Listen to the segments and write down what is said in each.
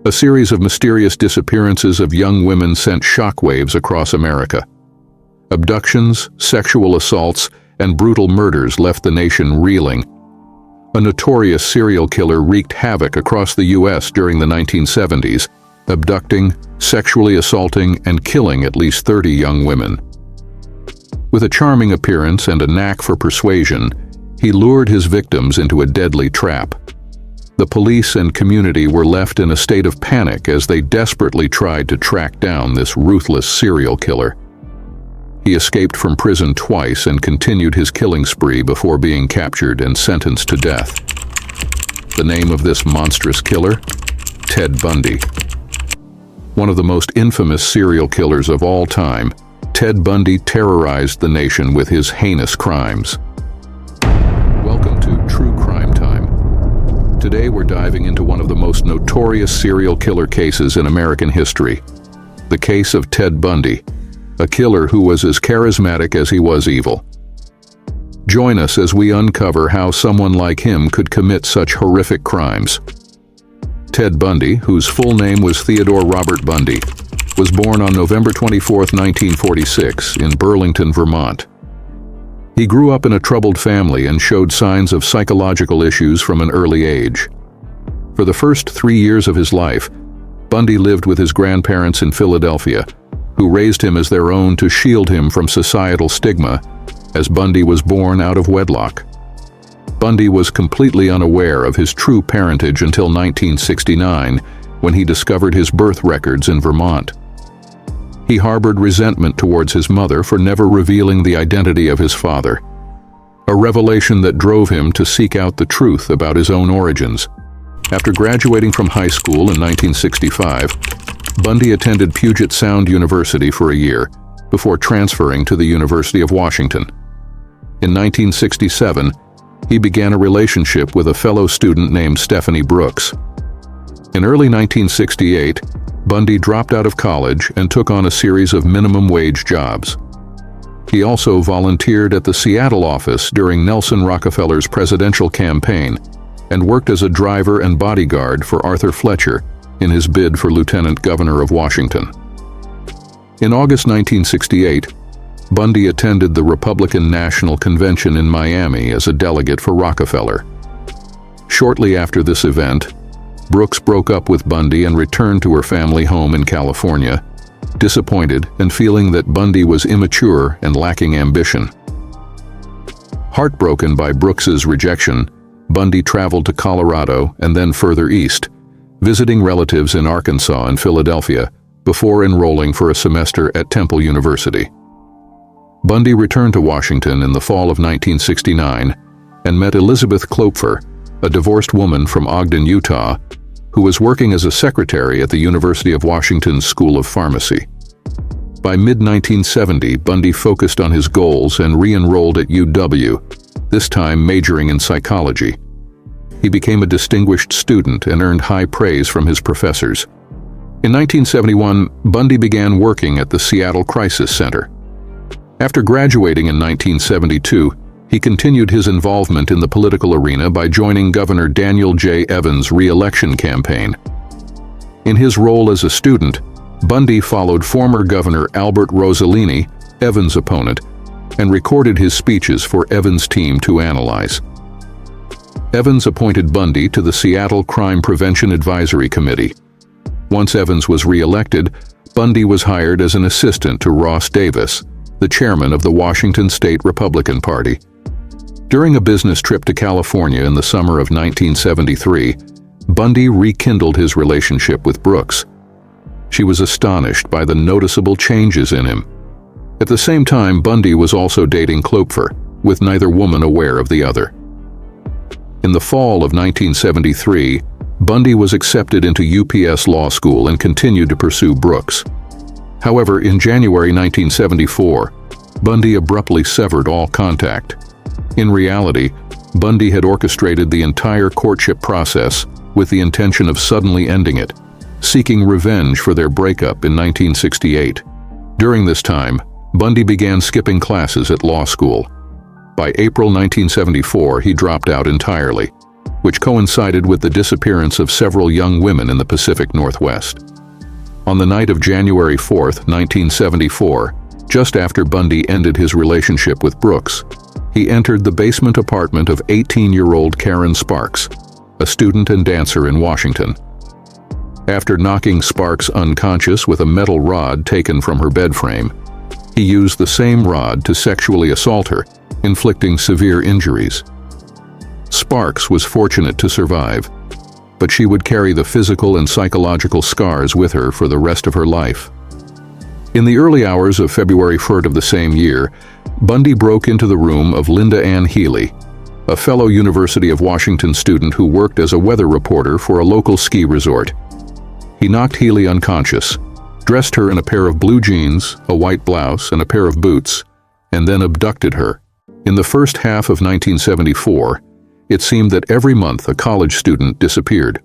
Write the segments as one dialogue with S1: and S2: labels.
S1: A series of mysterious disappearances of young women sent shockwaves across America. Abductions, sexual assaults, and brutal murders left the nation reeling. A notorious serial killer wreaked havoc across the U.S. during the 1970s, abducting, sexually assaulting, and killing at least 30 young women. With a charming appearance and a knack for persuasion, he lured his victims into a deadly trap. The police and community were left in a state of panic as they desperately tried to track down this ruthless serial killer. He escaped from prison twice and continued his killing spree before being captured and sentenced to death. The name of this monstrous killer? Ted Bundy. One of the most infamous serial killers of all time, Ted Bundy terrorized the nation with his heinous crimes. Welcome to True Crime Time. Today we're diving into one of the most notorious serial killer cases in American history, the case of Ted Bundy, a killer who was as charismatic as he was evil. Join us as we uncover how someone like him could commit such horrific crimes. Ted Bundy, whose full name was Theodore Robert Bundy, was born on November 24, 1946, in Burlington, Vermont. He grew up in a troubled family and showed signs of psychological issues from an early age. For the first 3 years of his life, Bundy lived with his grandparents in Philadelphia, who raised him as their own to shield him from societal stigma, as Bundy was born out of wedlock. Bundy was completely unaware of his true parentage until 1969, when he discovered his birth records in Vermont. He harbored resentment towards his mother for never revealing the identity of his father, a revelation that drove him to seek out the truth about his own origins. After graduating from high school in 1965, Bundy attended Puget Sound University for a year, before transferring to the University of Washington. In 1967, he began a relationship with a fellow student named Stephanie Brooks. In early 1968, Bundy dropped out of college and took on a series of minimum wage jobs. He also volunteered at the Seattle office during Nelson Rockefeller's presidential campaign and worked as a driver and bodyguard for Arthur Fletcher in his bid for Lieutenant Governor of Washington. In August 1968, Bundy attended the Republican National Convention in Miami as a delegate for Rockefeller. Shortly after this event, Brooks broke up with Bundy and returned to her family home in California, disappointed and feeling that Bundy was immature and lacking ambition. Heartbroken by Brooks's rejection, Bundy traveled to Colorado and then further east, visiting relatives in Arkansas and Philadelphia before enrolling for a semester at Temple University. Bundy returned to Washington in the fall of 1969 and met Elizabeth Klopfer, a divorced woman from Ogden, Utah, who was working as a secretary at the University of Washington's School of Pharmacy. By mid-1970, Bundy focused on his goals and re-enrolled at UW, this time majoring in psychology. He became a distinguished student and earned high praise from his professors. In 1971, Bundy began working at the Seattle Crisis Center. After graduating in 1972, he continued his involvement in the political arena by joining Governor Daniel J. Evans' re-election campaign. In his role as a student, Bundy followed former Governor Albert Rossellini, Evans' opponent, and recorded his speeches for Evans' team to analyze. Evans appointed Bundy to the Seattle Crime Prevention Advisory Committee. Once Evans was re-elected, Bundy was hired as an assistant to Ross Davis, the chairman of the Washington State Republican Party. During a business trip to California in the summer of 1973, Bundy rekindled his relationship with Brooks. She was astonished by the noticeable changes in him. At the same time, Bundy was also dating Klopfer, with neither woman aware of the other. In the fall of 1973, Bundy was accepted into UPS Law School and continued to pursue Brooks. However, in January 1974, Bundy abruptly severed all contact. In reality, Bundy had orchestrated the entire courtship process with the intention of suddenly ending it, seeking revenge for their breakup in 1968. During this time, Bundy began skipping classes at law school. By April 1974, he dropped out entirely. which coincided with the disappearance of several young women in the Pacific Northwest. On the night of January 4, 1974, just after Bundy ended his relationship with Brooks, he entered the basement apartment of 18-year-old Karen Sparks, a student and dancer in Washington. After knocking Sparks unconscious with a metal rod taken from her bed frame, he used the same rod to sexually assault her, inflicting severe injuries. Sparks was fortunate to survive, but she would carry the physical and psychological scars with her for the rest of her life. In the early hours of February 3rd of the same year, Bundy broke into the room of Linda Ann Healy, a fellow University of Washington student who worked as a weather reporter for a local ski resort. He knocked Healy unconscious, dressed her in a pair of blue jeans, a white blouse, and a pair of boots, and then abducted her. In the first half of 1974, it seemed that every month a college student disappeared.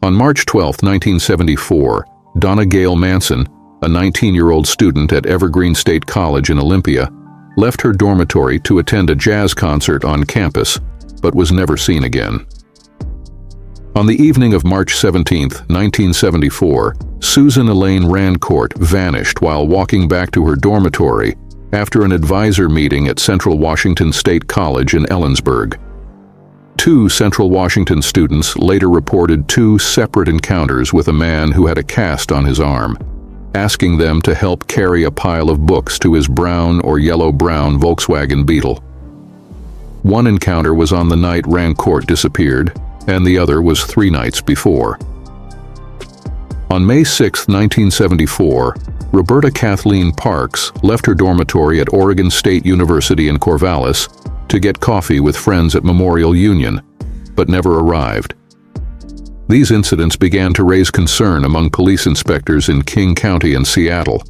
S1: On March 12, 1974, Donna Gail Manson, a 19-year-old student at Evergreen State College in Olympia, left her dormitory to attend a jazz concert on campus, but was never seen again. On the evening of March 17, 1974, Susan Elaine Rancourt vanished while walking back to her dormitory after an advisor meeting at Central Washington State College in Ellensburg. Two Central Washington students later reported two separate encounters with a man who had a cast on his arm, asking them to help carry a pile of books to his brown or yellow-brown Volkswagen Beetle. One encounter was on the night Rancourt disappeared, and the other was 3 nights before. On May 6, 1974, Roberta Kathleen Parks left her dormitory at Oregon State University in Corvallis to get coffee with friends at Memorial Union, but never arrived. These incidents began to raise concern among police inspectors in King County and Seattle.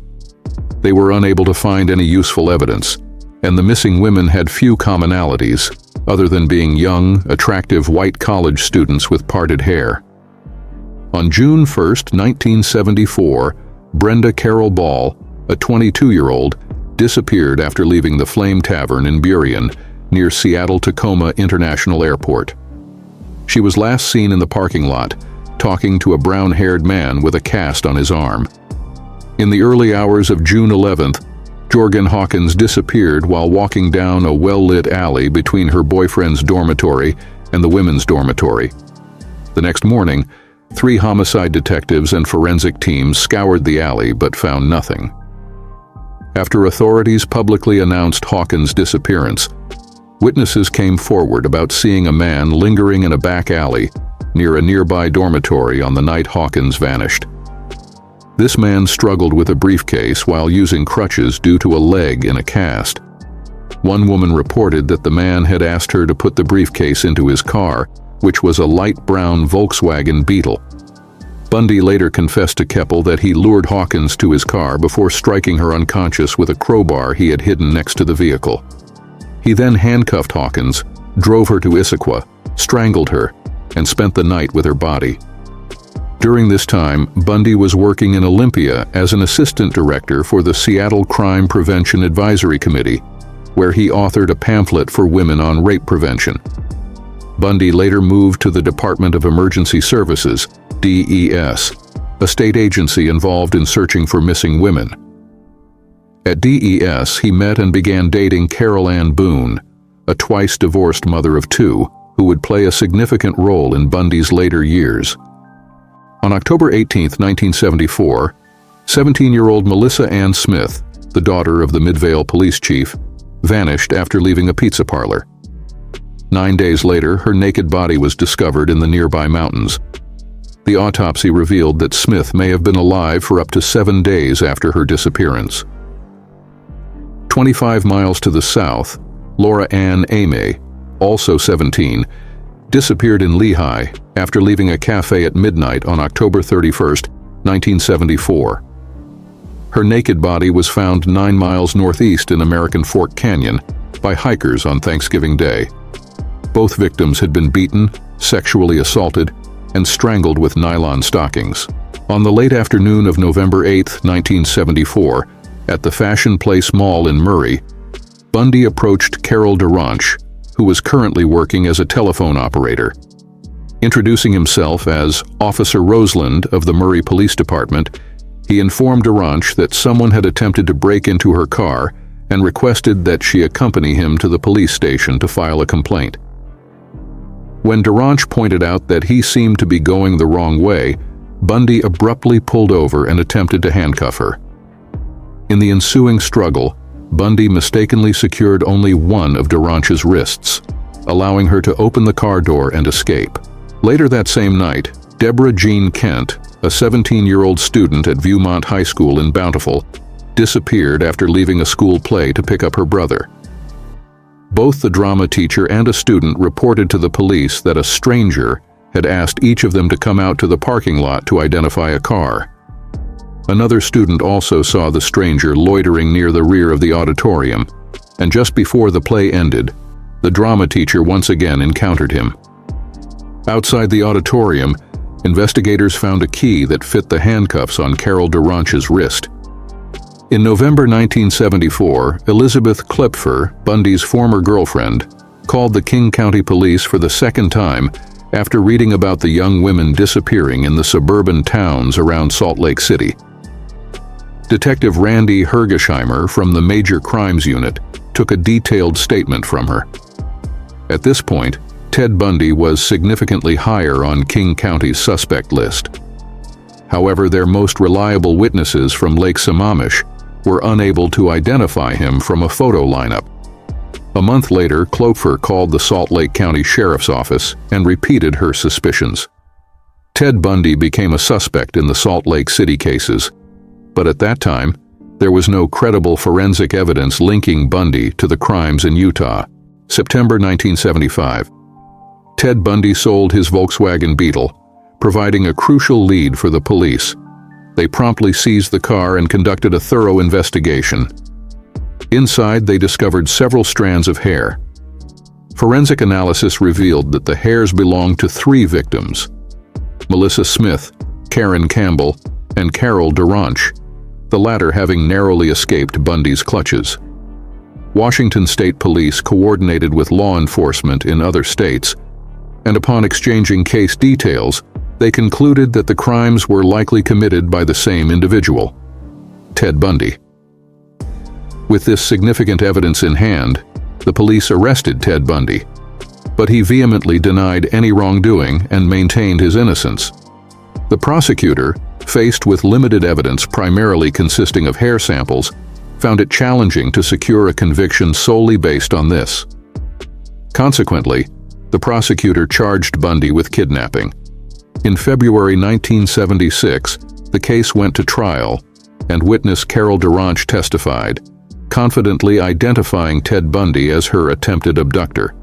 S1: They were unable to find any useful evidence, and the missing women had few commonalities, other than being young, attractive white college students with parted hair. On June 1, 1974, Brenda Carol Ball, a 22-year-old, disappeared after leaving the Flame Tavern in Burien, near Seattle-Tacoma International Airport. She was last seen in the parking lot, talking to a brown-haired man with a cast on his arm. In the early hours of June 11th, Jorgen Hawkins disappeared while walking down a well-lit alley between her boyfriend's dormitory and the women's dormitory. The next morning, 3 homicide detectives and forensic teams scoured the alley but found nothing. After authorities publicly announced Hawkins' disappearance, witnesses came forward about seeing a man lingering in a back alley near a nearby dormitory on the night Hawkins vanished. This man struggled with a briefcase while using crutches due to a leg in a cast. One woman reported that the man had asked her to put the briefcase into his car, which was a light brown Volkswagen Beetle. Bundy later confessed to Keppel that he lured Hawkins to his car before striking her unconscious with a crowbar he had hidden next to the vehicle. He then handcuffed Hawkins, drove her to Issaquah, strangled her, and spent the night with her body. During this time, Bundy was working in Olympia as an assistant director for the Seattle Crime Prevention Advisory Committee, where he authored a pamphlet for women on rape prevention. Bundy later moved to the Department of Emergency Services, DES, a state agency involved in searching for missing women. At DES, he met and began dating Carol Ann Boone, a twice-divorced mother of 2, who would play a significant role in Bundy's later years. On October 18, 1974, 17-year-old Melissa Ann Smith, the daughter of the Midvale police chief, vanished after leaving a pizza parlor. 9 days later, her naked body was discovered in the nearby mountains. The autopsy revealed that Smith may have been alive for up to 7 days after her disappearance. 25 miles to the south, Laura Ann Amey, also 17, disappeared in Lehigh after leaving a cafe at midnight on October 31, 1974. Her naked body was found 9 miles northeast in American Fork Canyon by hikers on Thanksgiving Day. Both victims had been beaten, sexually assaulted, and strangled with nylon stockings. On the late afternoon of November 8, 1974, at the Fashion Place Mall in Murray, Bundy approached Carol Durant, who was currently working as a telephone operator. Introducing himself as Officer Roseland of the Murray Police Department, he informed Duranche that someone had attempted to break into her car and requested that she accompany him to the police station to file a complaint. When Duranche pointed out that he seemed to be going the wrong way, Bundy abruptly pulled over and attempted to handcuff her. In the ensuing struggle, Bundy mistakenly secured only one of Duranche's wrists, allowing her to open the car door and escape. Later that same night, Deborah Jean Kent, a 17-year-old student at Viewmont High School in Bountiful, disappeared after leaving a school play to pick up her brother. Both the drama teacher and a student reported to the police that a stranger had asked each of them to come out to the parking lot to identify a car. Another student also saw the stranger loitering near the rear of the auditorium, and just before the play ended, the drama teacher once again encountered him. Outside the auditorium, investigators found a key that fit the handcuffs on Carol Duranche's wrist. In November 1974, Elizabeth Klepfer, Bundy's former girlfriend, called the King County Police for the second time after reading about the young women disappearing in the suburban towns around Salt Lake City. Detective Randy Hergesheimer from the Major Crimes Unit took a detailed statement from her. At this point, Ted Bundy was significantly higher on King County's suspect list. However, their most reliable witnesses from Lake Sammamish were unable to identify him from a photo lineup. A month later, Klepfer called the Salt Lake County Sheriff's Office and repeated her suspicions. Ted Bundy became a suspect in the Salt Lake City cases, but at that time, there was no credible forensic evidence linking Bundy to the crimes in Utah. September 1975. Ted Bundy sold his Volkswagen Beetle, providing a crucial lead for the police. They promptly seized the car and conducted a thorough investigation. Inside, they discovered several strands of hair. Forensic analysis revealed that the hairs belonged to 3 victims: Melissa Smith, Karen Campbell, and Carol Duranche, the latter having narrowly escaped Bundy's clutches. Washington State Police coordinated with law enforcement in other states, and upon exchanging case details, they concluded that the crimes were likely committed by the same individual, Ted Bundy. With this significant evidence in hand, the police arrested Ted Bundy, but he vehemently denied any wrongdoing and maintained his innocence. The prosecutor, faced with limited evidence primarily consisting of hair samples, found it challenging to secure a conviction solely based on this. Consequently, the prosecutor charged Bundy with kidnapping. In February 1976, the case went to trial, and witness Carol Duranche testified, confidently identifying Ted Bundy as her attempted abductor.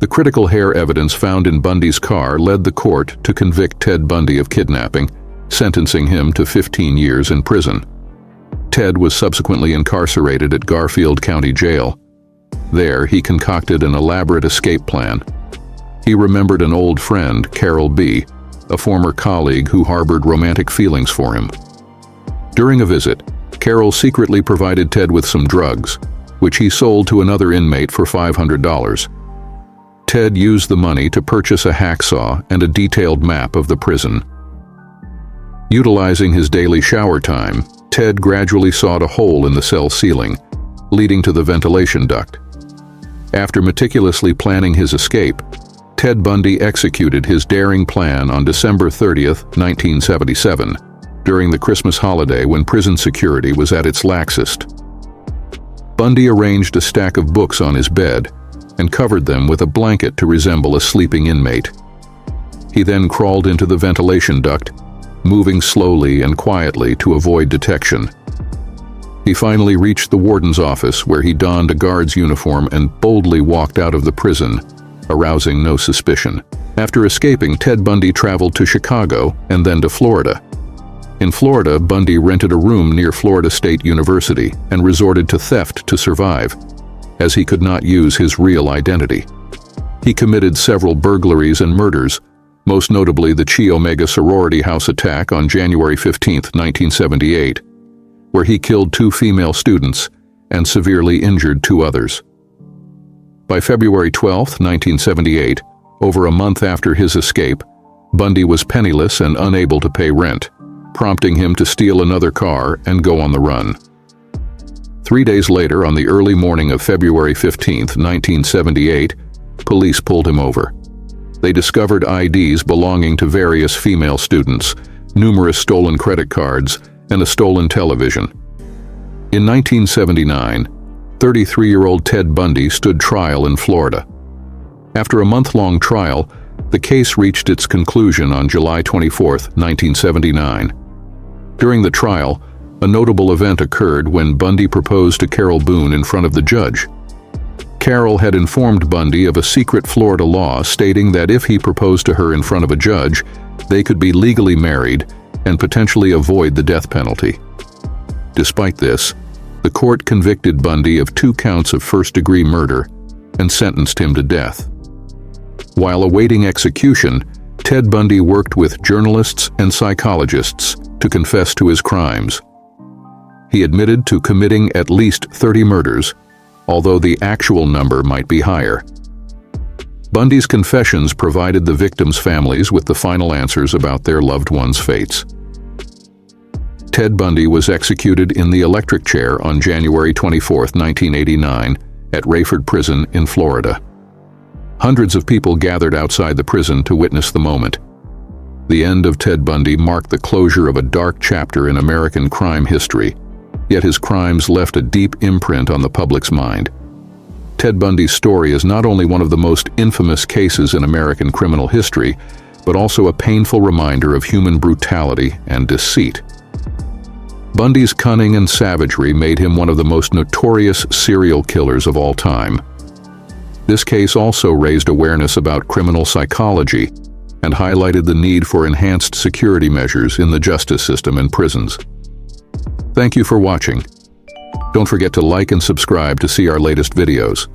S1: The critical hair evidence found in Bundy's car led the court to convict Ted Bundy of kidnapping, sentencing him to 15 years in prison. Ted was subsequently incarcerated at Garfield County Jail. There, he concocted an elaborate escape plan. He remembered an old friend, Carol B., a former colleague who harbored romantic feelings for him. During a visit, Carol secretly provided Ted with some drugs, which he sold to another inmate for $500. Ted used the money to purchase a hacksaw and a detailed map of the prison. Utilizing his daily shower time, Ted gradually sawed a hole in the cell ceiling, leading to the ventilation duct. After meticulously planning his escape, Ted Bundy executed his daring plan on December 30, 1977, during the Christmas holiday when prison security was at its laxest. Bundy arranged a stack of books on his bed and covered them with a blanket to resemble a sleeping inmate. He then crawled into the ventilation duct, moving slowly and quietly to avoid detection. He finally reached the warden's office, where he donned a guard's uniform and boldly walked out of the prison, arousing no suspicion. After escaping, Ted Bundy traveled to Chicago and then to Florida. In Florida, Bundy rented a room near Florida State University and resorted to theft to survive, as he could not use his real identity. He committed several burglaries and murders, most notably the Chi Omega sorority house attack on January 15, 1978, where he killed 2 female students and severely injured 2 others. By February 12, 1978, over a month after his escape, Bundy was penniless and unable to pay rent, prompting him to steal another car and go on the run. 3 days later, on the early morning of February 15, 1978, police pulled him over. They discovered IDs belonging to various female students, numerous stolen credit cards, and a stolen television. In 1979, 33-year-old Ted Bundy stood trial in Florida. After a month-long trial, the case reached its conclusion on July 24, 1979. During the trial, a notable event occurred when Bundy proposed to Carol Boone in front of the judge. Carol had informed Bundy of a secret Florida law stating that if he proposed to her in front of a judge, they could be legally married and potentially avoid the death penalty. Despite this, the court convicted Bundy of 2 counts of first-degree murder and sentenced him to death. While awaiting execution, Ted Bundy worked with journalists and psychologists to confess to his crimes. He admitted to committing at least 30 murders, although the actual number might be higher. Bundy's confessions provided the victims' families with the final answers about their loved ones' fates. Ted Bundy was executed in the electric chair on January 24, 1989, at Rayford Prison in Florida. Hundreds of people gathered outside the prison to witness the moment. The end of Ted Bundy marked the closure of a dark chapter in American crime history, yet his crimes left a deep imprint on the public's mind. Ted Bundy's story is not only one of the most infamous cases in American criminal history, but also a painful reminder of human brutality and deceit. Bundy's cunning and savagery made him one of the most notorious serial killers of all time. This case also raised awareness about criminal psychology and highlighted the need for enhanced security measures in the justice system and prisons. Thank you for watching. Don't forget to like and subscribe to see our latest videos.